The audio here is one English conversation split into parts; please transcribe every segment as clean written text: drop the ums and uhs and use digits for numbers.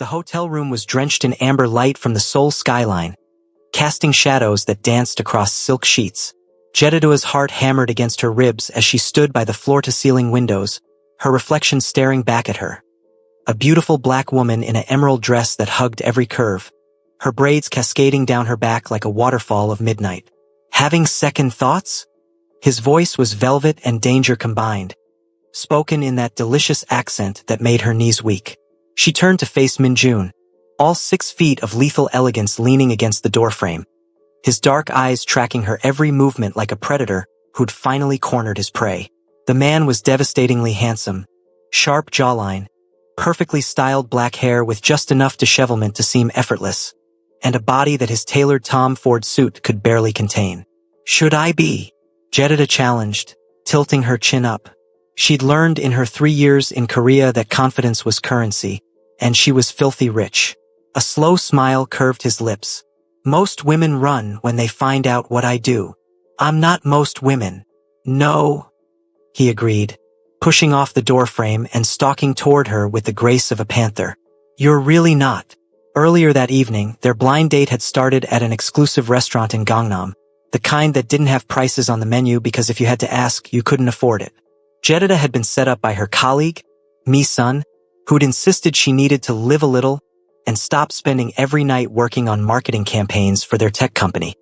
The hotel room was drenched in amber light from the Seoul skyline, casting shadows that danced across silk sheets. Jedida's heart hammered against her ribs as she stood by the floor-to-ceiling windows, her reflection staring back at her. A beautiful black woman in an emerald dress that hugged every curve, her braids cascading down her back like a waterfall of midnight. Having second thoughts? His voice was velvet and danger combined, spoken in that delicious accent that made her knees weak. She turned to face Minjun, all 6 feet of lethal elegance leaning against the doorframe, his dark eyes tracking her every movement like a predator who'd finally cornered his prey. The man was devastatingly handsome, sharp jawline, perfectly styled black hair with just enough dishevelment to seem effortless, and a body that his tailored Tom Ford suit could barely contain. "Should I be?" Jedida challenged, tilting her chin up. She'd learned in her 3 years in Korea that confidence was currency, and she was filthy rich. A slow smile curved his lips. "Most women run when they find out what I do. I'm not most women." "No," he agreed, pushing off the doorframe and stalking toward her with the grace of a panther. "You're really not." Earlier that evening, their blind date had started at an exclusive restaurant in Gangnam, the kind that didn't have prices on the menu because if you had to ask, you couldn't afford it. Jedida had been set up by her colleague, Mi-sun, who'd insisted she needed to live a little and stop spending every night working on marketing campaigns for their tech company.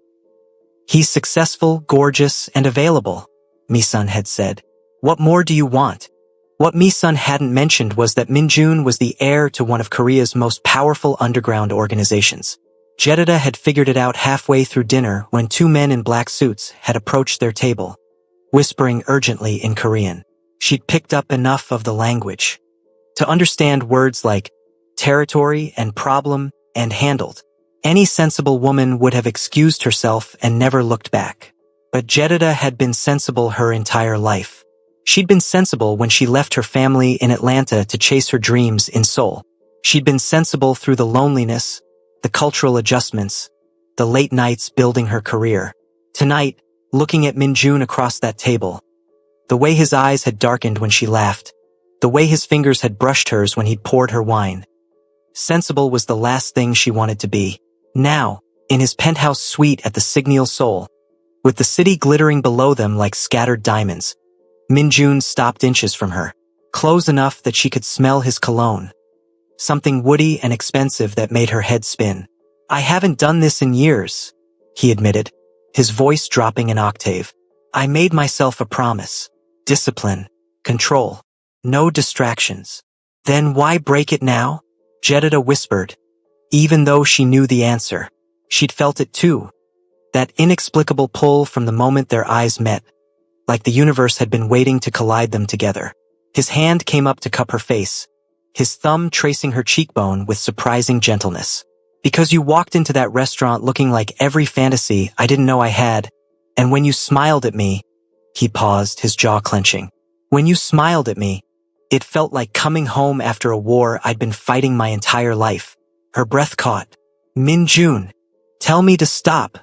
"He's successful, gorgeous, and available," Mi-sun had said. "What more do you want?" What Mi-sun hadn't mentioned was that Minjun was the heir to one of Korea's most powerful underground organizations. Jedida had figured it out halfway through dinner when 2 men in black suits had approached their table, whispering urgently in Korean. She'd picked up enough of the language to understand words like territory and problem and handled. Any sensible woman would have excused herself and never looked back. But Jedida had been sensible her entire life. She'd been sensible when she left her family in Atlanta to chase her dreams in Seoul. She'd been sensible through the loneliness, the cultural adjustments, the late nights building her career. Tonight, looking at Minjun across that table, the way his eyes had darkened when she laughed, the way his fingers had brushed hers when he'd poured her wine. Sensible was the last thing she wanted to be. Now, in his penthouse suite at the Signal Seoul, with the city glittering below them like scattered diamonds, Minjun stopped inches from her, close enough that she could smell his cologne, something woody and expensive that made her head spin. "I haven't done this in years," he admitted, his voice dropping an octave. "I made myself a promise. Discipline, control, no distractions." "Then why break it now?" Jedida whispered, even though she knew the answer. She'd felt it too, that inexplicable pull from the moment their eyes met, like the universe had been waiting to collide them together. His hand came up to cup her face, his thumb tracing her cheekbone with surprising gentleness. "Because you walked into that restaurant looking like every fantasy I didn't know I had, and when you smiled at me," he paused, his jaw clenching. "When you smiled at me, it felt like coming home after a war I'd been fighting my entire life." Her breath caught. "Minjun, tell me to stop,"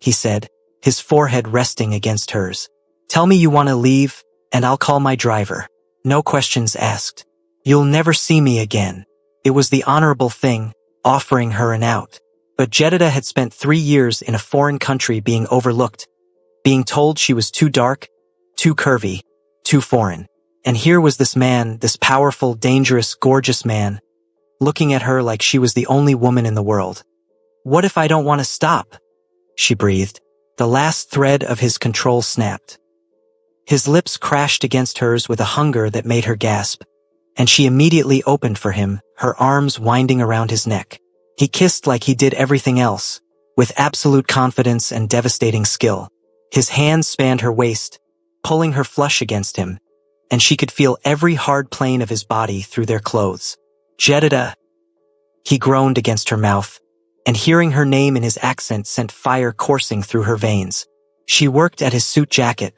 he said, his forehead resting against hers. "Tell me you want to leave, and I'll call my driver. No questions asked. You'll never see me again." It was the honorable thing, offering her an out. But Jedida had spent 3 years in a foreign country being overlooked, being told she was too dark, too curvy, too foreign. And here was this man, this powerful, dangerous, gorgeous man, looking at her like she was the only woman in the world. "What if I don't want to stop?" she breathed. The last thread of his control snapped. His lips crashed against hers with a hunger that made her gasp, and she immediately opened for him, her arms winding around his neck. He kissed like he did everything else, with absolute confidence and devastating skill. His hands spanned her waist, pulling her flush against him, and she could feel every hard plane of his body through their clothes. "Jedida," he groaned against her mouth, and hearing her name in his accent sent fire coursing through her veins. She worked at his suit jacket,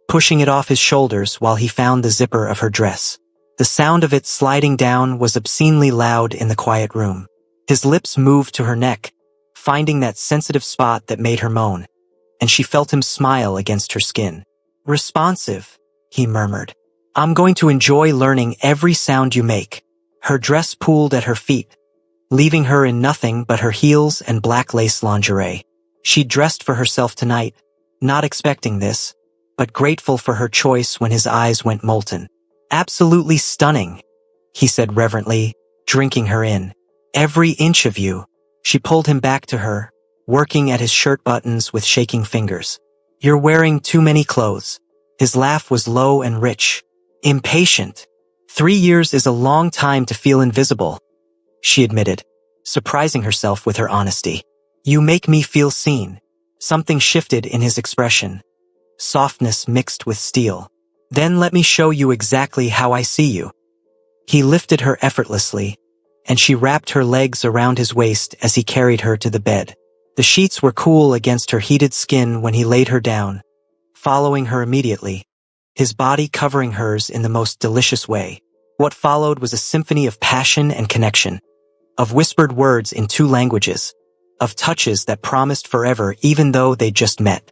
pushing it off his shoulders while he found the zipper of her dress. The sound of it sliding down was obscenely loud in the quiet room. His lips moved to her neck, finding that sensitive spot that made her moan, and she felt him smile against her skin. "Responsive," he murmured. "I'm going to enjoy learning every sound you make." Her dress pooled at her feet, leaving her in nothing but her heels and black lace lingerie. She'd dressed for herself tonight, not expecting this, but grateful for her choice when his eyes went molten. "Absolutely stunning," he said reverently, drinking her in. "Every inch of you." She pulled him back to her, working at his shirt buttons with shaking fingers. "You're wearing too many clothes." His laugh was low and rich. Impatient. 3 years is a long time to feel invisible, she admitted, surprising herself with her honesty. "You make me feel seen." Something shifted in his expression. Softness mixed with steel. "Then let me show you exactly how I see you." He lifted her effortlessly, and she wrapped her legs around his waist as he carried her to the bed. The sheets were cool against her heated skin when he laid her down, following her immediately, his body covering hers in the most delicious way. What followed was a symphony of passion and connection, of whispered words in 2 languages, of touches that promised forever even though they'd just met.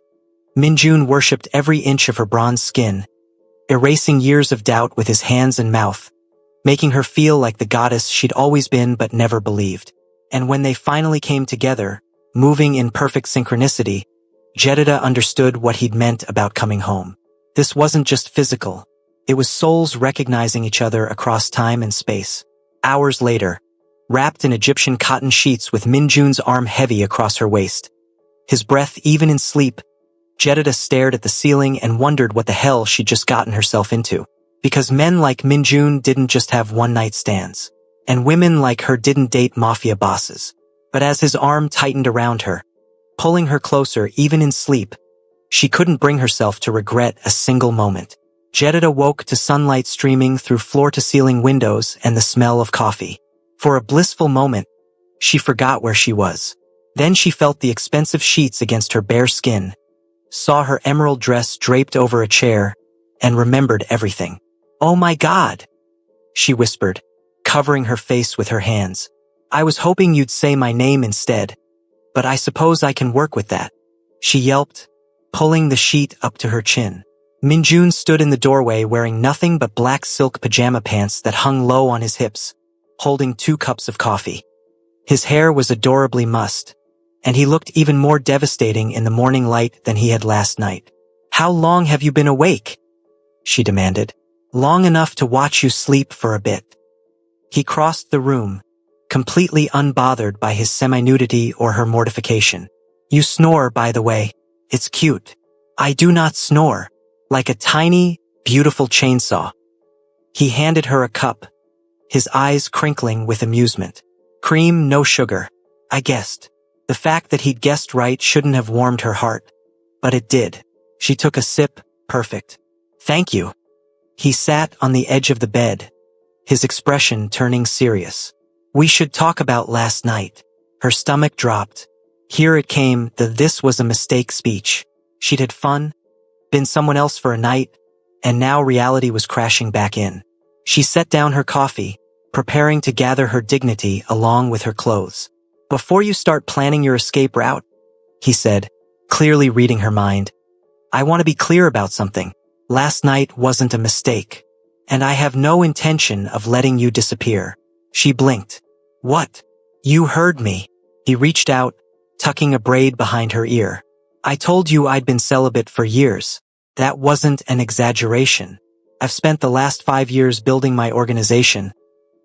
Minjun worshipped every inch of her bronze skin, erasing years of doubt with his hands and mouth, making her feel like the goddess she'd always been but never believed. And when they finally came together, moving in perfect synchronicity, Jedediah understood what he'd meant about coming home. This wasn't just physical. It was souls recognizing each other across time and space. Hours later, wrapped in Egyptian cotton sheets with Minjun's arm heavy across her waist, his breath even in sleep, Jedediah stared at the ceiling and wondered what the hell she'd just gotten herself into. Because men like Minjun didn't just have one-night stands, and women like her didn't date mafia bosses. But as his arm tightened around her, pulling her closer even in sleep, she couldn't bring herself to regret a single moment. Jedediah woke to sunlight streaming through floor-to-ceiling windows and the smell of coffee. For a blissful moment, she forgot where she was. Then she felt the expensive sheets against her bare skin, saw her emerald dress draped over a chair, and remembered everything. "Oh my God," she whispered, covering her face with her hands. "I was hoping you'd say my name instead, but I suppose I can work with that," she yelped, pulling the sheet up to her chin. Minjun stood in the doorway wearing nothing but black silk pajama pants that hung low on his hips, holding 2 cups of coffee. His hair was adorably mussed, and he looked even more devastating in the morning light than he had last night. "How long have you been awake?" she demanded. "Long enough to watch you sleep for a bit." He crossed the room, completely unbothered by his semi-nudity or her mortification. "You snore, by the way. It's cute." "I do not snore." "Like a tiny, beautiful chainsaw." He handed her a cup, his eyes crinkling with amusement. "Cream, no sugar." I guessed. The fact that he'd guessed right shouldn't have warmed her heart, but it did. She took a sip. "Perfect. Thank you." He sat on the edge of the bed, his expression turning serious. "We should talk about last night." Her stomach dropped. Here it came, the "this was a mistake" speech. She'd had fun, been someone else for a night, and now reality was crashing back in. She set down her coffee, preparing to gather her dignity along with her clothes. "Before you start planning your escape route," he said, clearly reading her mind, "I want to be clear about something. Last night wasn't a mistake, and I have no intention of letting you disappear." She blinked. "What?" "You heard me." He reached out, tucking a braid behind her ear. "I told you I'd been celibate for years. That wasn't an exaggeration. I've spent the last 5 years building my organization,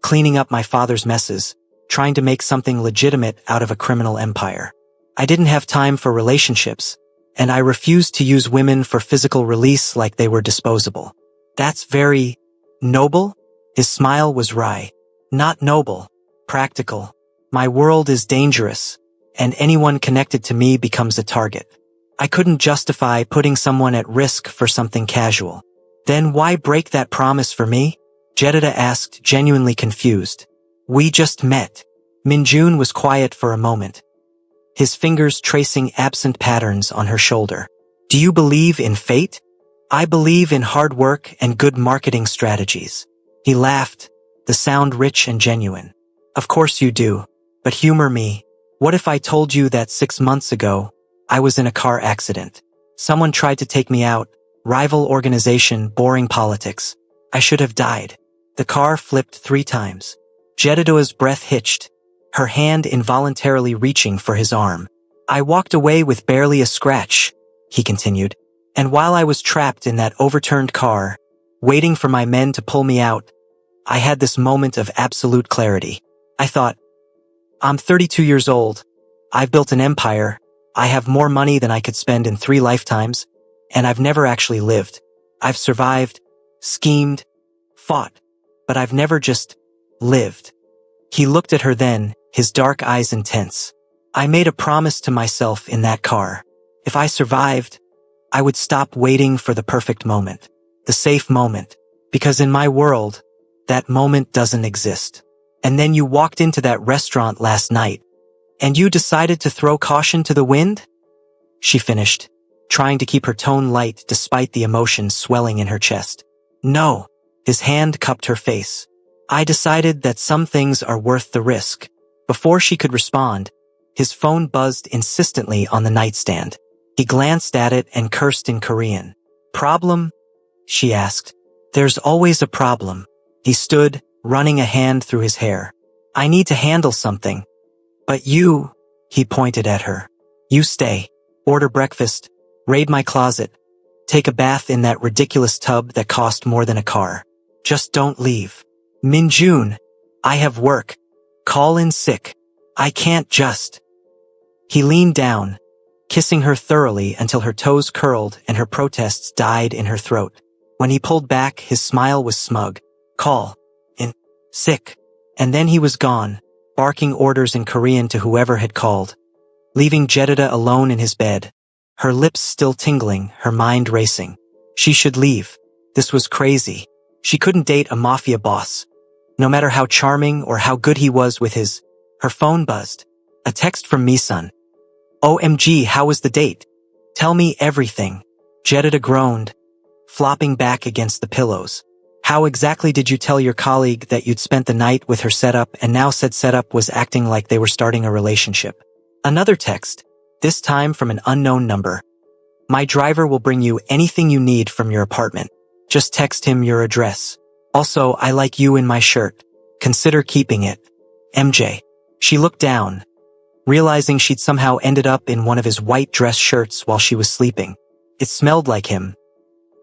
cleaning up my father's messes, trying to make something legitimate out of a criminal empire. I didn't have time for relationships, and I refused to use women for physical release like they were disposable." "That's very noble?" His smile was wry. "Not noble. Practical. My world is dangerous, and anyone connected to me becomes a target. I couldn't justify putting someone at risk for something casual." "Then why break that promise for me?" Jedediah asked, genuinely confused. "We just met." Minjun was quiet for a moment, his fingers tracing absent patterns on her shoulder. "Do you believe in fate?" "I believe in hard work and good marketing strategies." He laughed, the sound rich and genuine. "Of course you do, but humor me. What if I told you that 6 months ago, I was in a car accident? Someone tried to take me out, rival organization, boring politics. I should have died. The car flipped 3 times. Jedediah's breath hitched, her hand involuntarily reaching for his arm. I walked away with barely a scratch, he continued, and while I was trapped in that overturned car, waiting for my men to pull me out, I had this moment of absolute clarity. I thought, I'm 32 years old, I've built an empire, I have more money than I could spend in 3 lifetimes, and I've never actually lived. I've survived, schemed, fought, but I've never just lived. He looked at her then, his dark eyes intense. I made a promise to myself in that car. If I survived, I would stop waiting for the perfect moment, the safe moment, because in my world, that moment doesn't exist. And then you walked into that restaurant last night, and you decided to throw caution to the wind? She finished, trying to keep her tone light despite the emotion swelling in her chest. No, his hand cupped her face. I decided that some things are worth the risk. Before she could respond, his phone buzzed insistently on the nightstand. He glanced at it and cursed in Korean. Problem? She asked. There's always a problem. He stood, running a hand through his hair. I need to handle something. But you, he pointed at her. You stay, order breakfast, raid my closet, take a bath in that ridiculous tub that cost more than a car. Just don't leave. Minjun, I have work. Call in sick. I can't just. He leaned down, kissing her thoroughly until her toes curled and her protests died in her throat. When he pulled back, his smile was smug. Call in sick. And then he was gone, barking orders in Korean to whoever had called, leaving Jedediah alone in his bed, her lips still tingling, her mind racing. She should leave. This was crazy. She couldn't date a mafia boss. No matter how charming or how good he was with his... Her phone buzzed. A text from Misun. OMG, how was the date? Tell me everything. Jedediah groaned, flopping back against the pillows. How exactly did you tell your colleague that you'd spent the night with her setup and now said setup was acting like they were starting a relationship? Another text, this time from an unknown number. My driver will bring you anything you need from your apartment. Just text him your address. Also, I like you in my shirt. Consider keeping it. MJ. She looked down, realizing she'd somehow ended up in one of his white dress shirts while she was sleeping. It smelled like him.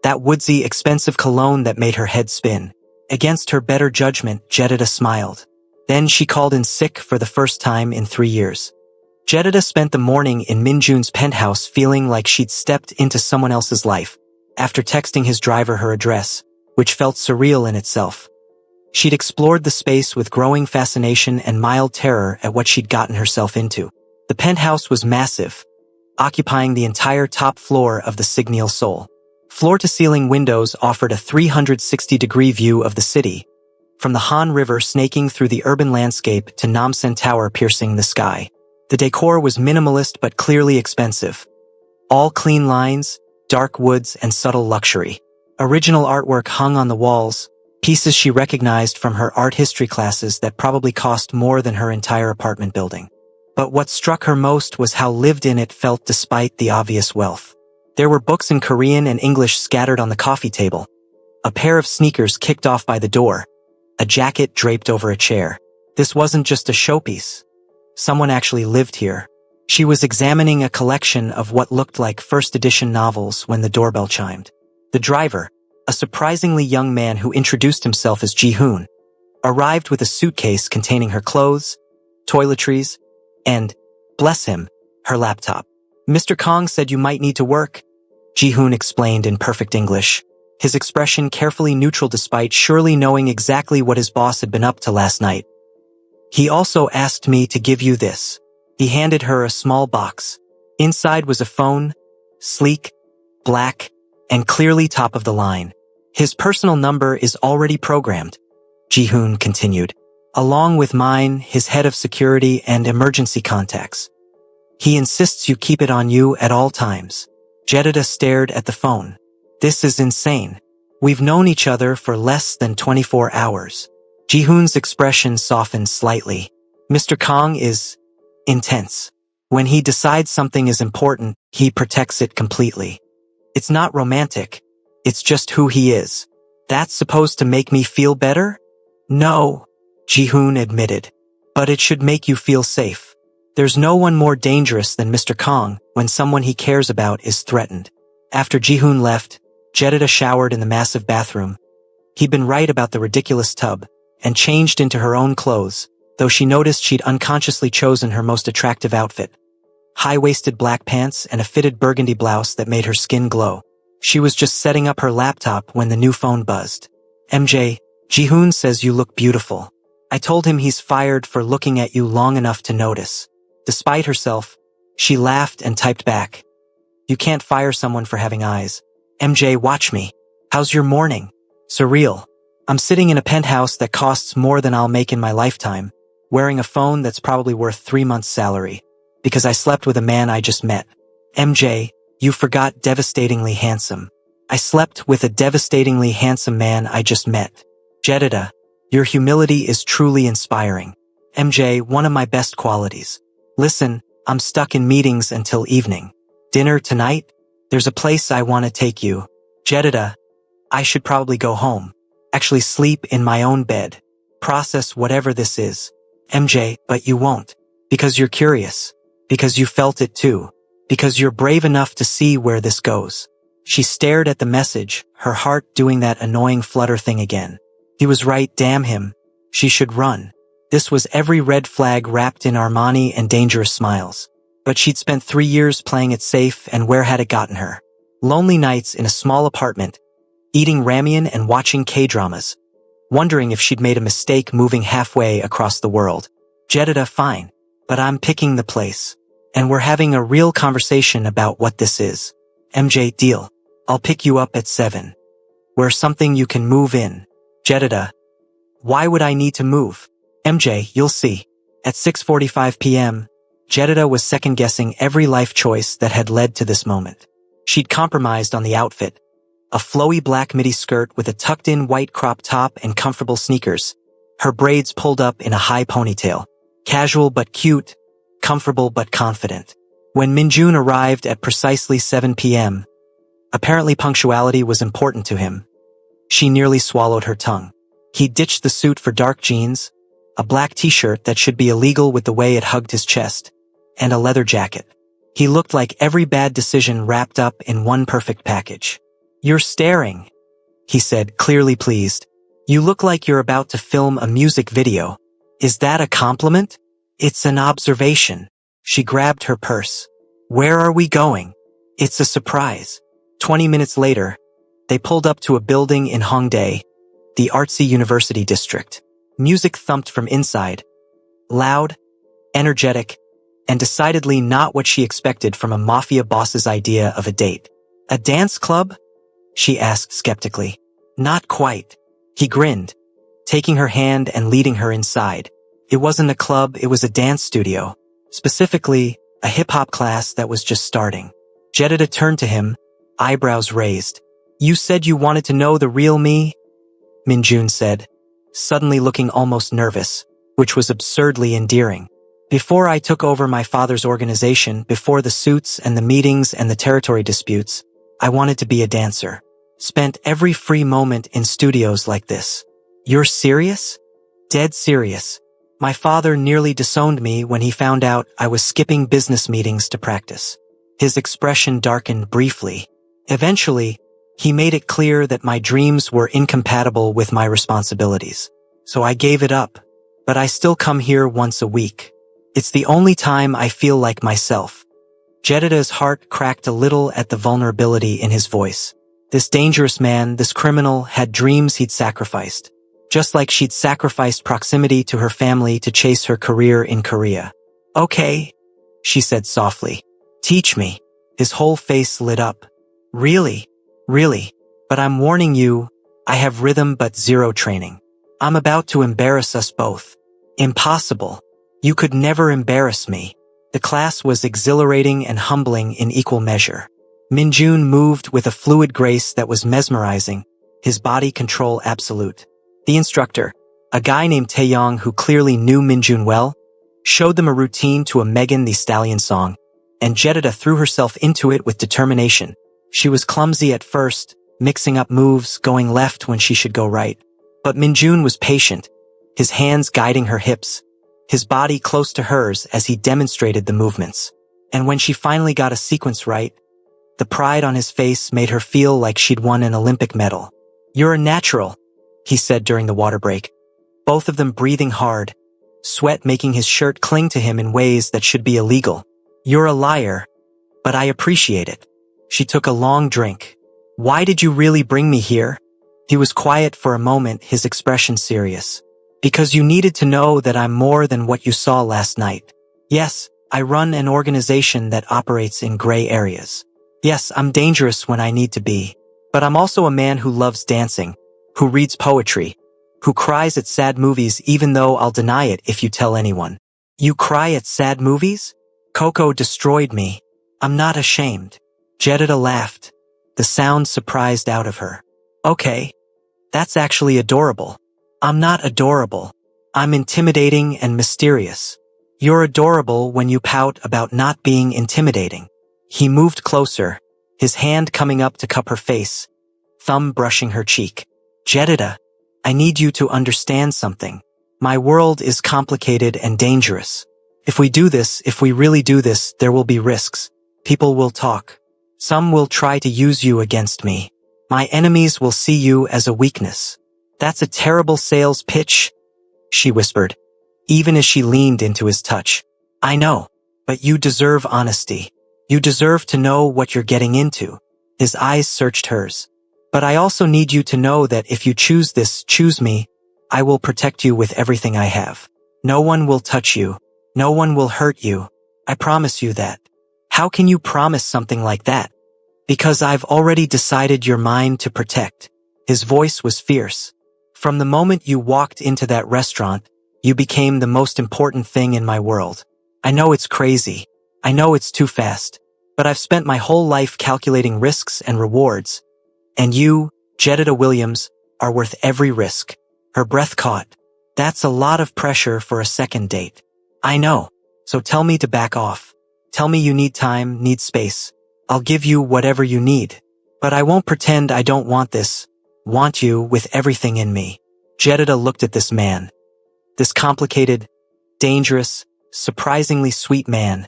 That woodsy, expensive cologne that made her head spin. Against her better judgment, Jedediah smiled. Then she called in sick for the first time in 3 years. Jedediah spent the morning in Minjun's penthouse feeling like she'd stepped into someone else's life, after texting his driver her address, which felt surreal in itself. She'd explored the space with growing fascination and mild terror at what she'd gotten herself into. The penthouse was massive, occupying the entire top floor of the Signal Seoul. Floor-to-ceiling windows offered a 360-degree view of the city, from the Han River snaking through the urban landscape to Namsan Tower piercing the sky. The decor was minimalist but clearly expensive. All clean lines, dark woods, and subtle luxury. Original artwork hung on the walls, pieces she recognized from her art history classes that probably cost more than her entire apartment building. But what struck her most was how lived in it felt despite the obvious wealth. There were books in Korean and English scattered on the coffee table, a pair of sneakers kicked off by the door, a jacket draped over a chair. This wasn't just a showpiece. Someone actually lived here. She was examining a collection of what looked like first-edition novels when the doorbell chimed. The driver, a surprisingly young man who introduced himself as Ji-hoon, arrived with a suitcase containing her clothes, toiletries, and, bless him, her laptop. Mr. Kong said you might need to work, Ji-hoon explained in perfect English, his expression carefully neutral despite surely knowing exactly what his boss had been up to last night. He also asked me to give you this. He handed her a small box. Inside was a phone, sleek, black, and clearly top of the line. His personal number is already programmed, Ji-hoon continued, along with mine, his head of security and emergency contacts. He insists you keep it on you at all times. Jedediah stared at the phone. This is insane. We've known each other for less than 24 hours. Ji-hoon's expression softened slightly. Mr. Kong is intense. When he decides something is important, he protects it completely. It's not romantic. It's just who he is. That's supposed to make me feel better? No, Ji-hoon admitted. But it should make you feel safe. There's no one more dangerous than Mr. Kong when someone he cares about is threatened. After Jihoon left, Jedida showered in the massive bathroom. He'd been right about the ridiculous tub, and changed into her own clothes, though she noticed she'd unconsciously chosen her most attractive outfit. High-waisted black pants and a fitted burgundy blouse that made her skin glow. She was just setting up her laptop when the new phone buzzed. MJ, Jihoon says you look beautiful. I told him he's fired for looking at you long enough to notice. Despite herself, she laughed and typed back. You can't fire someone for having eyes. MJ, watch me. How's your morning? Surreal. I'm sitting in a penthouse that costs more than I'll make in my lifetime, wearing a phone that's probably worth 3 months' salary, because I slept with a man I just met. MJ, you forgot devastatingly handsome. I slept with a devastatingly handsome man I just met. Jedida, your humility is truly inspiring. MJ, one of my best qualities. Listen, I'm stuck in meetings until evening. Dinner tonight? There's a place I want to take you. Jedida, I should probably go home. Actually sleep in my own bed. Process whatever this is. MJ, but you won't. Because you're curious. Because you felt it too. Because you're brave enough to see where this goes. She stared at the message, her heart doing that annoying flutter thing again. He was right, damn him. She should run. This was every red flag wrapped in Armani and dangerous smiles. But she'd spent 3 years playing it safe, and where had it gotten her? Lonely nights in a small apartment, eating ramen and watching K-dramas, wondering if she'd made a mistake moving halfway across the world. Jedida, fine, but I'm picking the place. And we're having a real conversation about what this is. MJ, deal. I'll pick you up at 7. Where something you can move in. Jedida, why would I need to move? MJ, you'll see. At 6:45 p.m., Jedida was second-guessing every life choice that had led to this moment. She'd compromised on the outfit. A flowy black midi skirt with a tucked-in white crop top and comfortable sneakers. Her braids pulled up in a high ponytail. Casual but cute, comfortable but confident. When Minjun arrived at precisely 7 p.m., apparently punctuality was important to him. She nearly swallowed her tongue. He ditched the suit for dark jeans, a black t-shirt that should be illegal with the way it hugged his chest, and a leather jacket. He looked like every bad decision wrapped up in one perfect package. You're staring, he said, clearly pleased. You look like you're about to film a music video. Is that a compliment? It's an observation. She grabbed her purse. Where are we going? It's a surprise. 20 minutes later, they pulled up to a building in Hongdae, the artsy university district. Music thumped from inside. Loud, energetic, and decidedly not what she expected from a Mafia boss's idea of a date. A dance club? She asked skeptically. Not quite. He grinned, taking her hand and leading her inside. It wasn't a club, it was a dance studio. Specifically, a hip-hop class that was just starting. Jedida turned to him, eyebrows raised. You said you wanted to know the real me? Minjun said, suddenly looking almost nervous, which was absurdly endearing. Before I took over my father's organization, before the suits and the meetings and the territory disputes, I wanted to be a dancer. Spent every free moment in studios like this. You're serious? Dead serious. My father nearly disowned me when he found out I was skipping business meetings to practice. His expression darkened briefly. Eventually, he made it clear that my dreams were incompatible with my responsibilities. So I gave it up. But I still come here once a week. It's the only time I feel like myself. Jedida's heart cracked a little at the vulnerability in his voice. This dangerous man, this criminal, had dreams he'd sacrificed. Just like she'd sacrificed proximity to her family to chase her career in Korea. Okay, she said softly. Teach me. His whole face lit up. Really? Really? But I'm warning you, I have rhythm but zero training. I'm about to embarrass us both. Impossible. You could never embarrass me. The class was exhilarating and humbling in equal measure. Minjun moved with a fluid grace that was mesmerizing, his body control absolute. The instructor, a guy named Taeyong who clearly knew Minjun well, showed them a routine to a Megan Thee Stallion song, and Jedida threw herself into it with determination. She was clumsy at first, mixing up moves, going left when she should go right. But Minjun was patient, his hands guiding her hips, his body close to hers as he demonstrated the movements. And when she finally got a sequence right, the pride on his face made her feel like she'd won an Olympic medal. "You're a natural," he said during the water break, both of them breathing hard, sweat making his shirt cling to him in ways that should be illegal. "You're a liar, but I appreciate it." She took a long drink. "Why did you really bring me here?" He was quiet for a moment, his expression serious. "Because you needed to know that I'm more than what you saw last night. Yes, I run an organization that operates in gray areas. Yes, I'm dangerous when I need to be. But I'm also a man who loves dancing, who reads poetry, who cries at sad movies even though I'll deny it if you tell anyone." "You cry at sad movies?" "Coco destroyed me. I'm not ashamed." Jedediah laughed, the sound surprised out of her. "Okay. That's actually adorable." "I'm not adorable. I'm intimidating and mysterious." "You're adorable when you pout about not being intimidating." He moved closer, his hand coming up to cup her face, thumb brushing her cheek. "Jedediah, I need you to understand something. My world is complicated and dangerous. If we really do this, there will be risks. People will talk. Some will try to use you against me. My enemies will see you as a weakness." "That's a terrible sales pitch," she whispered, even as she leaned into his touch. "I know, but you deserve honesty. You deserve to know what you're getting into." His eyes searched hers. "But I also need you to know that if you choose me, I will protect you with everything I have. No one will touch you. No one will hurt you. I promise you that." "How can you promise something like that?" "Because I've already decided you're mine to protect." His voice was fierce. "From the moment you walked into that restaurant, you became the most important thing in my world. I know it's crazy. I know it's too fast. But I've spent my whole life calculating risks and rewards. And you, Jedediah Williams, are worth every risk." Her breath caught. "That's a lot of pressure for a second date." "I know. So tell me to back off. Tell me you need time, need space. I'll give you whatever you need. But I won't pretend I don't want this. Want you with everything in me." Jedediah looked at this man. This complicated, dangerous, surprisingly sweet man,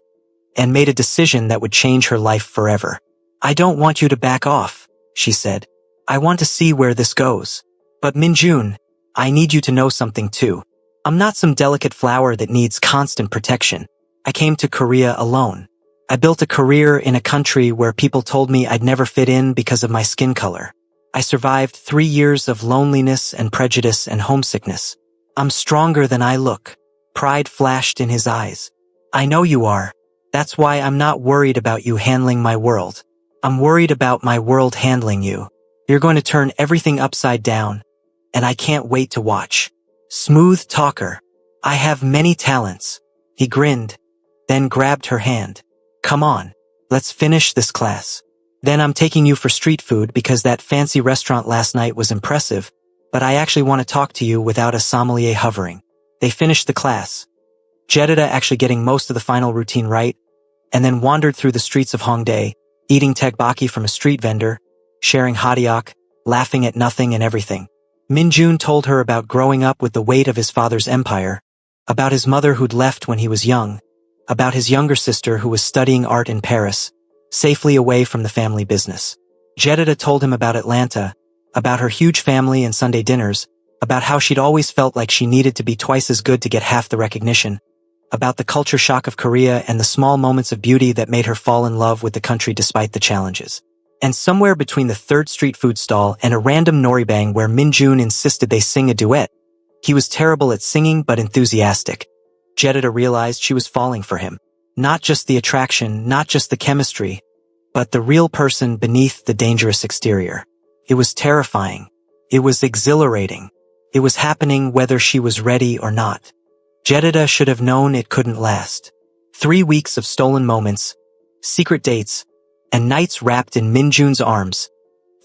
and made a decision that would change her life forever. "I don't want you to back off," she said. "I want to see where this goes. But Minjun, I need you to know something too. I'm not some delicate flower that needs constant protection. I came to Korea alone. I built a career in a country where people told me I'd never fit in because of my skin color. I survived 3 years of loneliness and prejudice and homesickness. I'm stronger than I look." Pride flashed in his eyes. "I know you are. That's why I'm not worried about you handling my world. I'm worried about my world handling you. You're going to turn everything upside down, and I can't wait to watch." Smooth talker. "I have many talents." He grinned, then grabbed her hand. "Come on, let's finish this class. Then I'm taking you for street food because that fancy restaurant last night was impressive, but I actually want to talk to you without a sommelier hovering." They finished the class, Jedediah actually getting most of the final routine right, and then wandered through the streets of Hongdae, eating tegbaki from a street vendor, sharing hadiak, laughing at nothing and everything. Minjun told her about growing up with the weight of his father's empire, about his mother who'd left when he was young, about his younger sister who was studying art in Paris, safely away from the family business. Jedediah told him about Atlanta, about her huge family and Sunday dinners, about how she'd always felt like she needed to be twice as good to get half the recognition, about the culture shock of Korea and the small moments of beauty that made her fall in love with the country despite the challenges. And somewhere between the third street food stall and a random noribang where Minjun insisted they sing a duet, he was terrible at singing but enthusiastic. Jedediah realized she was falling for him. Not just the attraction, not just the chemistry, but the real person beneath the dangerous exterior. It was terrifying. It was exhilarating. It was happening whether she was ready or not. Jedediah should have known it couldn't last. 3 weeks of stolen moments, secret dates, and nights wrapped in Minjun's arms.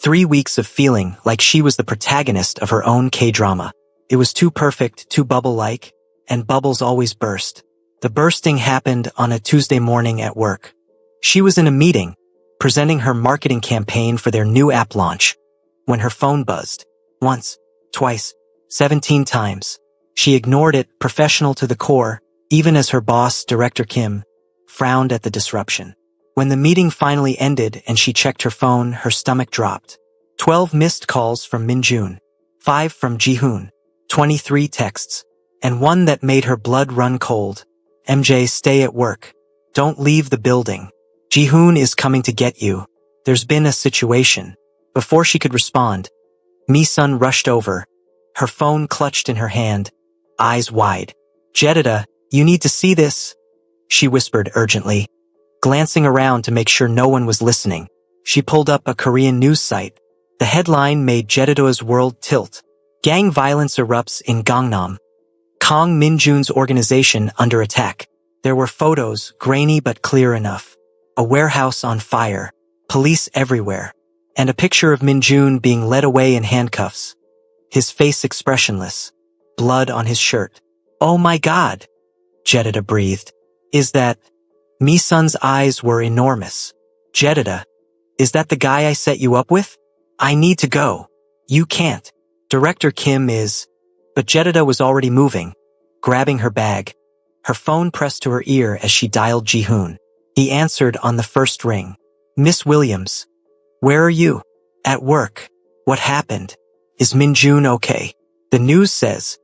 3 weeks of feeling like she was the protagonist of her own K-drama. It was too perfect, too bubble-like, and bubbles always burst. The bursting happened on a Tuesday morning at work. She was in a meeting, presenting her marketing campaign for their new app launch, when her phone buzzed. Once, twice, 17 times. She ignored it, professional to the core, even as her boss, Director Kim, frowned at the disruption. When the meeting finally ended and she checked her phone, her stomach dropped. 12 missed calls from Minjun, 5 from Ji-hoon, 23 texts, and one that made her blood run cold. MJ, stay at work. Don't leave the building. Ji-hoon is coming to get you. There's been a situation. Before she could respond, Mi-sun rushed over, her phone clutched in her hand, eyes wide. Jedida, you need to see this, she whispered urgently. Glancing around to make sure no one was listening, she pulled up a Korean news site. The headline made Jedida's world tilt. Gang violence erupts in Gangnam. Kang Minjun's organization under attack. There were photos, grainy but clear enough. A warehouse on fire, police everywhere, and a picture of Minjun being led away in handcuffs. His face expressionless, blood on his shirt. Oh my God, Jedida breathed. Is that... Mi-sun's eyes were enormous. Jedida, is that the guy I set you up with? I need to go. You can't. Director Kim is... But Jedida was already moving, grabbing her bag. Her phone pressed to her ear as she dialed Ji-hoon. He answered on the first ring. Miss Williams. Where are you? At work. What happened? Is Minjun okay? The news says.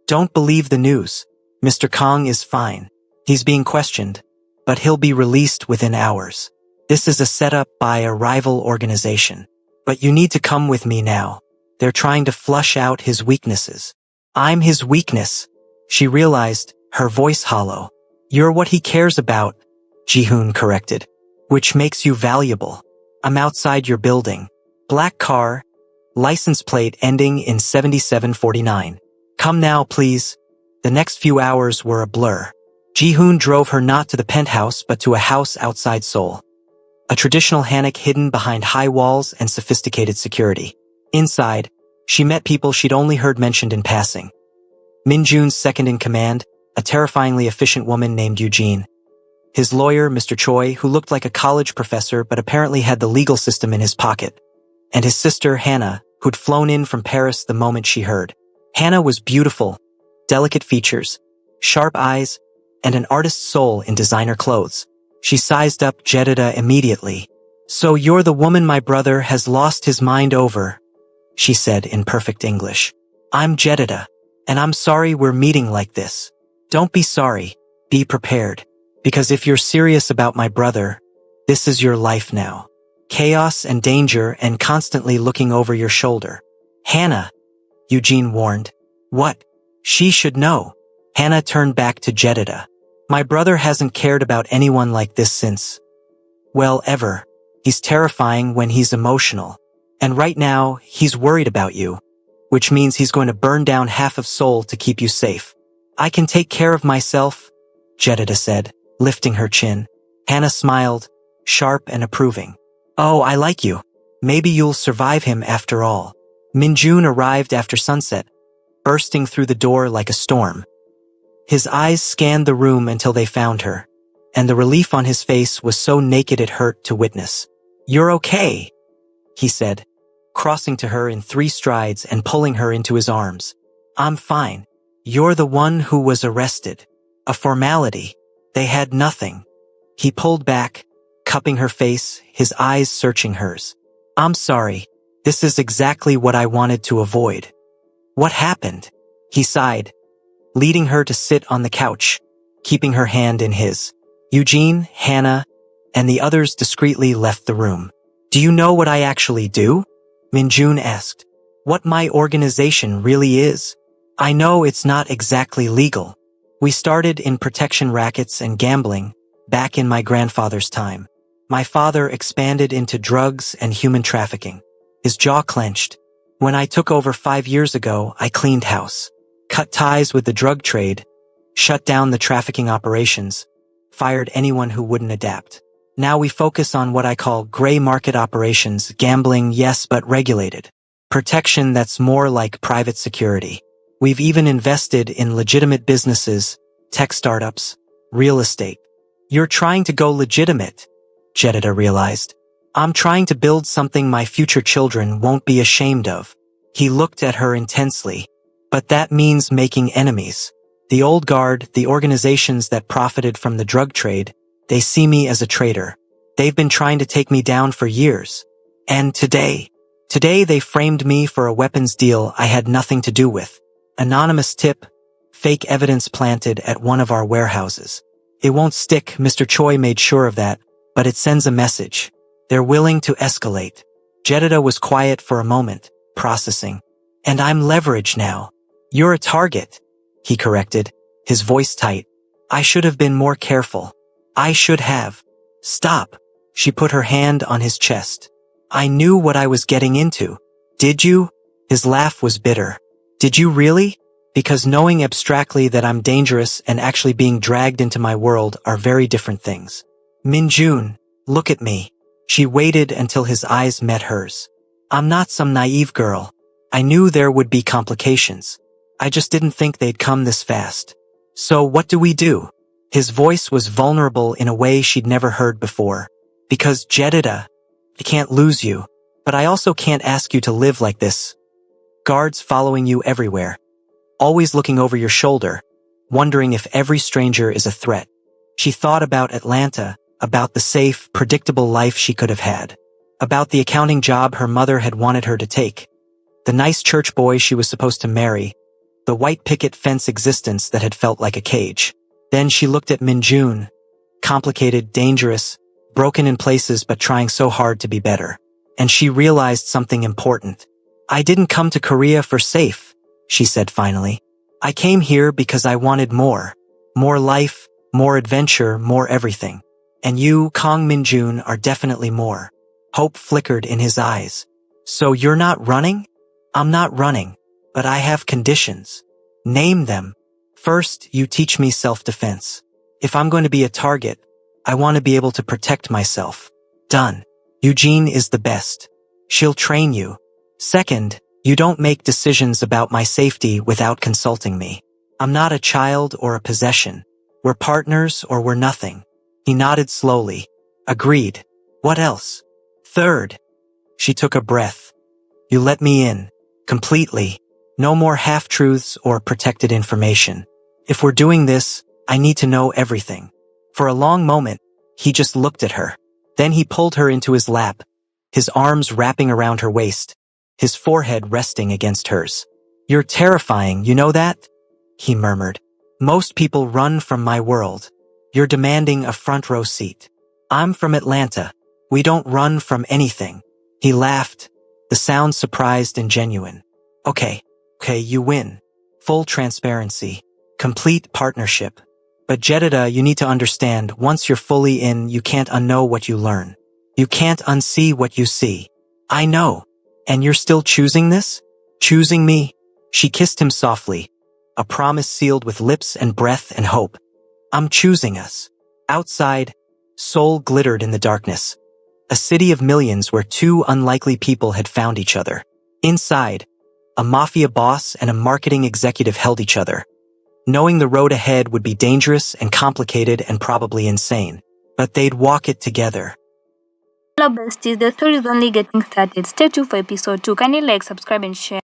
Don't believe the news. Mr. Kang is fine. He's being questioned, but he'll be released within hours. This is a setup by a rival organization. But you need to come with me now. They're trying to flush out his weaknesses. I'm his weakness. She realized, her voice hollow. You're what he cares about, Ji-hoon corrected. Which makes you valuable. I'm outside your building. Black car, license plate ending in 7749. Come now, please. The next few hours were a blur. Ji-hoon drove her not to the penthouse but to a house outside Seoul. A traditional hanok hidden behind high walls and sophisticated security. Inside, she met people she'd only heard mentioned in passing. Minjun's second-in-command, a terrifyingly efficient woman named Eugene. His lawyer, Mr. Choi, who looked like a college professor but apparently had the legal system in his pocket. And his sister, Hannah, who'd flown in from Paris the moment she heard. Hannah was beautiful, delicate features, sharp eyes, and an artist's soul in designer clothes. She sized up Jedida immediately. So you're the woman my brother has lost his mind over, she said in perfect English. I'm Jedida, and I'm sorry we're meeting like this. Don't be sorry, be prepared. Because if you're serious about my brother, this is your life now. Chaos and danger and constantly looking over your shoulder. Hannah, Eugene warned. What? She should know. Hannah turned back to Jedida. My brother hasn't cared about anyone like this since. Well, ever. He's terrifying when he's emotional. And right now, he's worried about you. Which means he's going to burn down half of Seoul to keep you safe. I can take care of myself, Jedida said, lifting her chin. Hannah smiled, sharp and approving. Oh, I like you. Maybe you'll survive him after all. Minjun arrived after sunset, bursting through the door like a storm. His eyes scanned the room until they found her, and the relief on his face was so naked it hurt to witness. You're okay, he said, crossing to her in 3 strides and pulling her into his arms. I'm fine. You're the one who was arrested. A formality. They had nothing. He pulled back, cupping her face, his eyes searching hers. I'm sorry. This is exactly what I wanted to avoid. What happened? He sighed, leading her to sit on the couch, keeping her hand in his. Eugene, Hannah, and the others discreetly left the room. Do you know what I actually do? Minjun asked. What my organization really is? I know it's not exactly legal. We started in protection rackets and gambling, back in my grandfather's time. My father expanded into drugs and human trafficking. His jaw clenched. When I took over 5 years ago, I cleaned house, cut ties with the drug trade, shut down the trafficking operations, fired anyone who wouldn't adapt. Now we focus on what I call gray market operations, gambling, yes, but regulated. Protection that's more like private security. We've even invested in legitimate businesses, tech startups, real estate. You're trying to go legitimate, Jedida realized. I'm trying to build something my future children won't be ashamed of. He looked at her intensely. But that means making enemies. The old guard, the organizations that profited from the drug trade, they see me as a traitor. They've been trying to take me down for years. And today they framed me for a weapons deal I had nothing to do with. Anonymous tip, fake evidence planted at one of our warehouses. It won't stick, Mr. Choi made sure of that, but it sends a message. They're willing to escalate. Jedediah was quiet for a moment, processing. And I'm leverage now. You're a target, he corrected, his voice tight. I should have been more careful. I should have. Stop. She put her hand on his chest. I knew what I was getting into. Did you? His laugh was bitter. Did you really? Because knowing abstractly that I'm dangerous and actually being dragged into my world are very different things. Minjun, look at me. She waited until his eyes met hers. I'm not some naive girl. I knew there would be complications. I just didn't think they'd come this fast. So what do we do? His voice was vulnerable in a way she'd never heard before. Because Jedediah, I can't lose you, but I also can't ask you to live like this. Guards following you everywhere. Always looking over your shoulder, wondering if every stranger is a threat. She thought about Atlanta, about the safe, predictable life she could have had, about the accounting job her mother had wanted her to take, the nice church boy she was supposed to marry, the white picket fence existence that had felt like a cage. Then she looked at Minjun, complicated, dangerous, broken in places but trying so hard to be better. And she realized something important. I didn't come to Korea for safe, she said finally. I came here because I wanted more. More life, more adventure, more everything. And you, Kong Minjun, are definitely more. Hope flickered in his eyes. So you're not running? I'm not running, but I have conditions. Name them. First, you teach me self-defense. If I'm going to be a target, I want to be able to protect myself. Done. Eugene is the best. She'll train you. Second, you don't make decisions about my safety without consulting me. I'm not a child or a possession. We're partners or we're nothing. He nodded slowly. Agreed. What else? Third. She took a breath. You let me in. Completely. No more half-truths or protected information. If we're doing this, I need to know everything. For a long moment, he just looked at her. Then he pulled her into his lap, his arms wrapping around her waist, his forehead resting against hers. You're terrifying, you know that? He murmured. Most people run from my world. You're demanding a front row seat. I'm from Atlanta. We don't run from anything. He laughed, the sound surprised and genuine. Okay, you win. Full transparency. Complete partnership. But Jedediah, you need to understand, once you're fully in, you can't unknow what you learn. You can't unsee what you see. I know. And you're still choosing this? Choosing me? She kissed him softly, a promise sealed with lips and breath and hope. I'm choosing us. Outside, Seoul glittered in the darkness. A city of millions where two unlikely people had found each other. Inside, a mafia boss and a marketing executive held each other. Knowing the road ahead would be dangerous and complicated and probably insane. But they'd walk it together. Hello besties, the story is only getting started. Stay tuned for episode 2. Kindly like, subscribe and share.